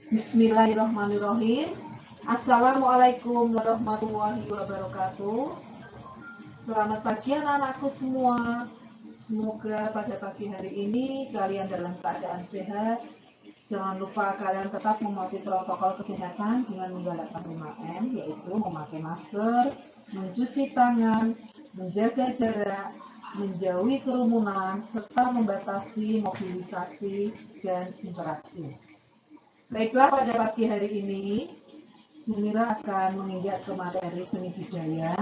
Bismillahirrahmanirrahim. Assalamualaikum warahmatullahi wabarakatuh. Selamat pagi anak-anakku semua. Semoga pada pagi hari ini kalian dalam keadaan sehat. Jangan lupa kalian tetap mematuhi protokol kesehatan dengan menggalakkan 5M, yaitu memakai masker, mencuci tangan, menjaga jarak, menjauhi kerumunan, serta membatasi mobilisasi dan interaksi. Baiklah, pada pagi hari ini, Mira akan menginjak ke materi seni budaya.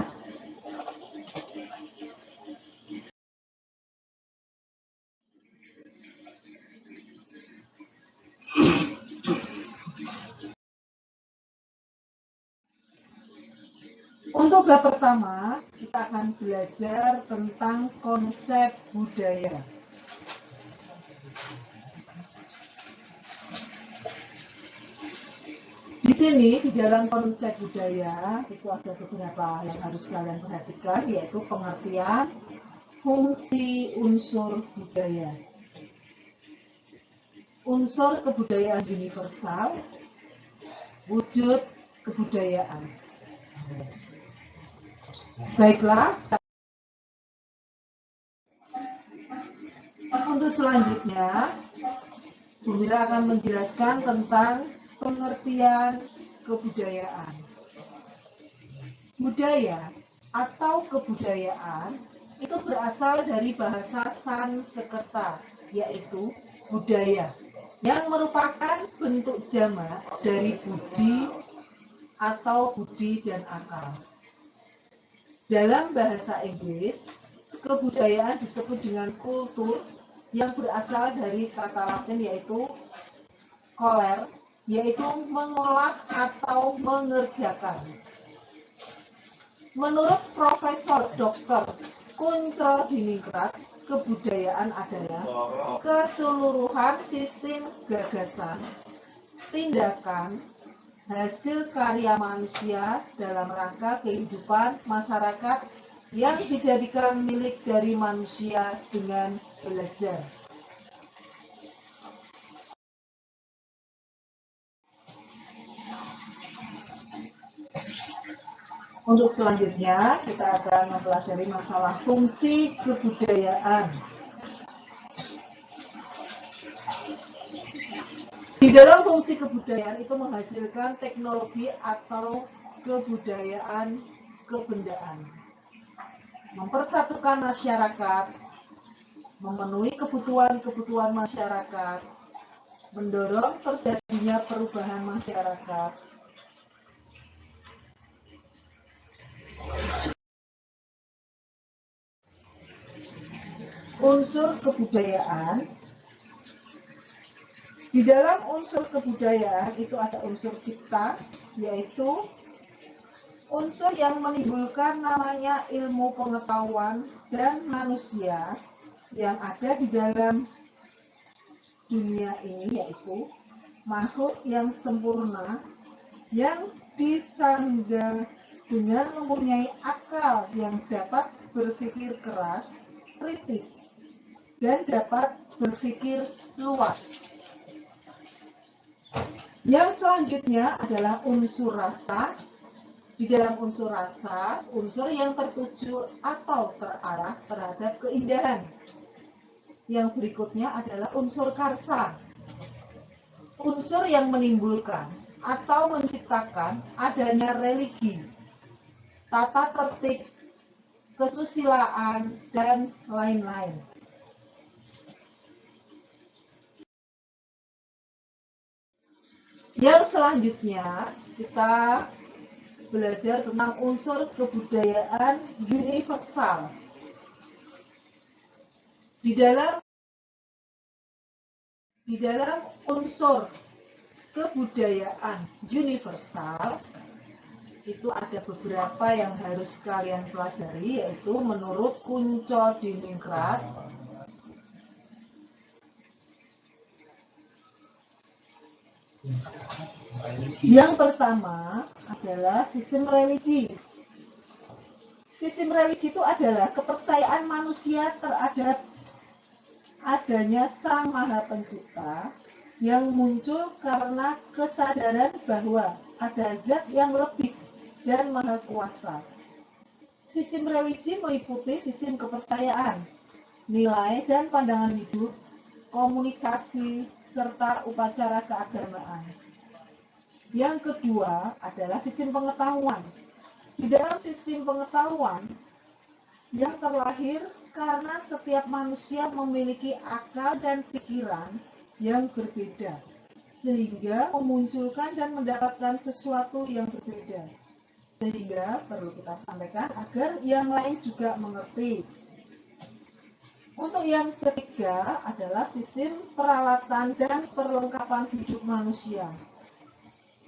Untuk bab pertama, kita akan belajar tentang konsep budaya. Di sini, di dalam konsep budaya, itu ada beberapa yang harus kalian perhatikan, yaitu pengertian fungsi unsur budaya. Unsur kebudayaan universal, wujud kebudayaan. Baiklah, untuk selanjutnya, Bu Mira akan menjelaskan tentang pengertian kebudayaan. Budaya atau kebudayaan itu berasal dari bahasa Sanskerta, yaitu budaya, yang merupakan bentuk jamak dari budi atau budi dan akal. Dalam bahasa Inggris, kebudayaan disebut dengan kultur yang berasal dari kata Latin yaitu koler, yaitu mengolah atau mengerjakan. Menurut Profesor Dr. Kuncro-Diningrat, kebudayaan adalah keseluruhan sistem gagasan, tindakan, hasil karya manusia dalam rangka kehidupan masyarakat yang dijadikan milik dari manusia dengan belajar. Untuk selanjutnya, kita akan mempelajari masalah fungsi kebudayaan. Di dalam fungsi kebudayaan itu menghasilkan teknologi atau kebudayaan kebendaan. Mempersatukan masyarakat, memenuhi kebutuhan-kebutuhan masyarakat, mendorong terjadinya perubahan masyarakat, unsur kebudayaan. Di dalam unsur kebudayaan itu ada unsur cipta, yaitu unsur yang menimbulkan namanya ilmu pengetahuan dan manusia yang ada di dalam dunia ini, yaitu makhluk yang sempurna yang disangga dengan mempunyai akal yang dapat berpikir keras, kritis, dan dapat berpikir luas. Yang selanjutnya adalah unsur rasa. Di dalam unsur rasa, unsur yang tertuju atau terarah terhadap keindahan. Yang berikutnya adalah unsur karsa. Unsur yang menimbulkan atau menciptakan adanya religi, tata tertib, kesusilaan, dan lain-lain. Yang selanjutnya, kita belajar tentang unsur kebudayaan universal. Di dalam unsur kebudayaan universal, itu ada beberapa yang harus kalian pelajari, yaitu menurut Kuncro-Diningrat, yang pertama adalah sistem religi. Sistem religi itu adalah kepercayaan manusia terhadap adanya Sang Maha Pencipta yang muncul karena kesadaran bahwa ada zat yang lebih dan maha kuasa. Sistem religi meliputi sistem kepercayaan, nilai dan pandangan hidup, komunikasi, serta upacara keagamaan. Yang kedua adalah sistem pengetahuan. Di dalam sistem pengetahuan yang terlahir karena setiap manusia memiliki akal dan pikiran yang berbeda, sehingga memunculkan dan mendapatkan sesuatu yang berbeda. Sehingga perlu kita sampaikan agar yang lain juga mengerti. Untuk yang ketiga adalah sistem peralatan dan perlengkapan hidup manusia.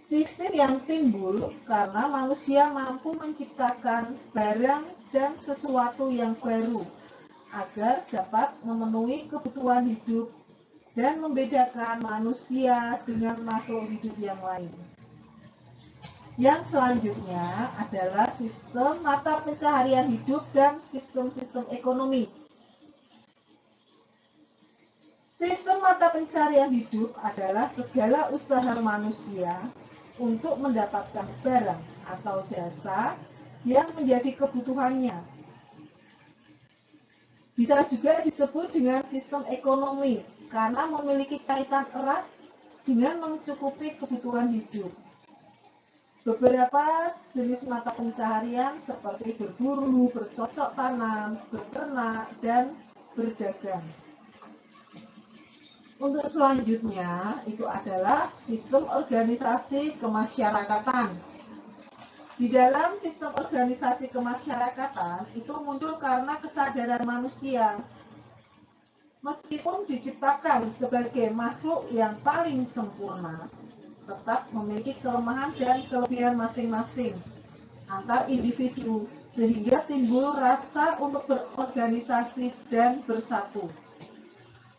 Sistem yang timbul karena manusia mampu menciptakan barang dan sesuatu yang baru agar dapat memenuhi kebutuhan hidup dan membedakan manusia dengan makhluk hidup yang lain. Yang selanjutnya adalah sistem mata pencaharian hidup dan sistem-sistem ekonomi. Sistem mata pencaharian hidup adalah segala usaha manusia untuk mendapatkan barang atau jasa yang menjadi kebutuhannya. Bisa juga disebut dengan sistem ekonomi karena memiliki kaitan erat dengan mencukupi kebutuhan hidup. Beberapa jenis mata pencaharian seperti berburu, bercocok tanam, beternak, dan berdagang. Untuk selanjutnya itu adalah sistem organisasi kemasyarakatan. Di dalam sistem organisasi kemasyarakatan itu muncul karena kesadaran manusia. Meskipun diciptakan sebagai makhluk yang paling sempurna, tetap memiliki kelemahan dan kelebihan masing-masing antar individu, sehingga timbul rasa untuk berorganisasi dan bersatu.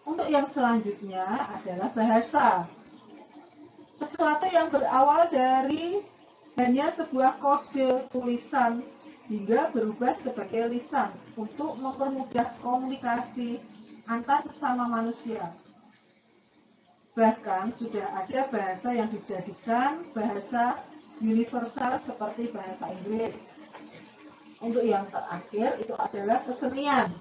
Untuk yang selanjutnya adalah bahasa. Sesuatu yang berawal dari hanya sebuah kode tulisan hingga berubah sebagai lisan untuk mempermudah komunikasi antar sesama manusia. Bahkan sudah ada bahasa yang dijadikan bahasa universal seperti bahasa Inggris. Untuk yang terakhir itu adalah kesenian.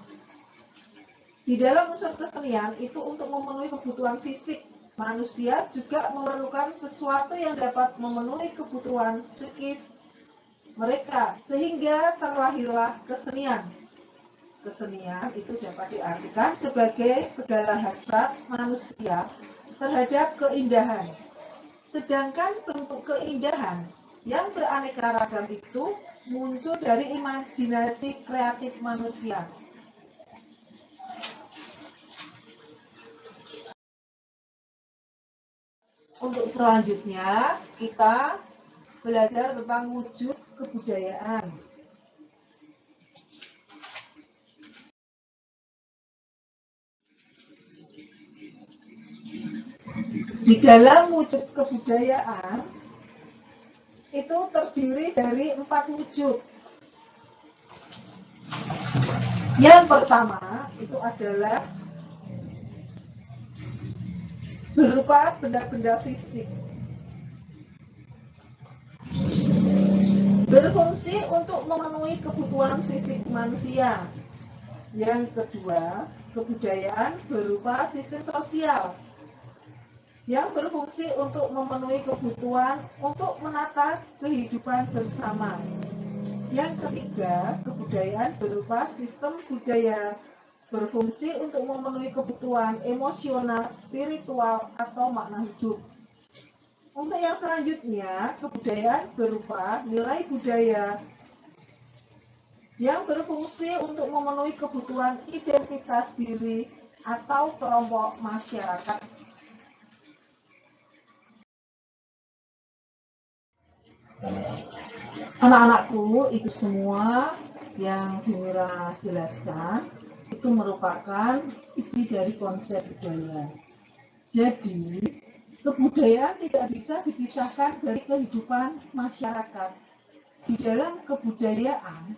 Di dalam unsur kesenian itu untuk memenuhi kebutuhan fisik, manusia juga memerlukan sesuatu yang dapat memenuhi kebutuhan psikis mereka, sehingga terlahirlah kesenian. Kesenian itu dapat diartikan sebagai segala hasrat manusia terhadap keindahan. Sedangkan bentuk keindahan yang beraneka ragam itu muncul dari imajinasi kreatif manusia. Untuk selanjutnya kita belajar tentang wujud kebudayaan. Di dalam wujud kebudayaan itu terdiri dari 4 wujud. Yang pertama itu adalah berupa benda-benda fisik. Berfungsi untuk memenuhi kebutuhan fisik manusia. Yang kedua, kebudayaan berupa sistem sosial yang berfungsi untuk memenuhi kebutuhan untuk menata kehidupan bersama. Yang ketiga, kebudayaan berupa sistem budaya berfungsi untuk memenuhi kebutuhan emosional, spiritual, atau makna hidup. Untuk yang selanjutnya, kebudayaan berupa nilai budaya yang berfungsi untuk memenuhi kebutuhan identitas diri atau kelompok masyarakat. Anak-anakku, itu semua yang Mira jelaskan itu merupakan isi dari konsep budaya. Jadi, kebudayaan tidak bisa dipisahkan dari kehidupan masyarakat. Di dalam kebudayaan,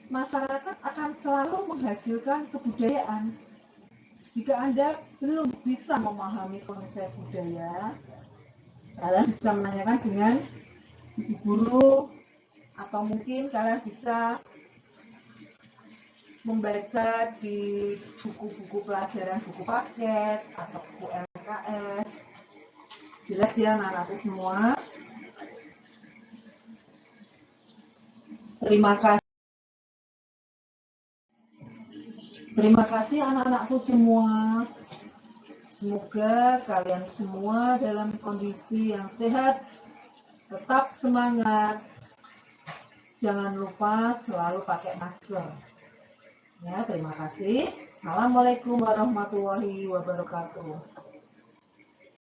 masyarakat akan selalu menghasilkan kebudayaan. Jika Anda belum bisa memahami konsep budaya, kalian bisa menanyakan dengan ibu guru, atau mungkin kalian bisa membaca di buku-buku pelajaran, buku paket, atau buku LKS. Jelas ya anak-anakku semua. Terima kasih anak-anakku semua. Semoga kalian semua dalam kondisi yang sehat, tetap semangat. Jangan lupa selalu pakai masker. Ya, terima kasih. Assalamualaikum warahmatullahi wabarakatuh.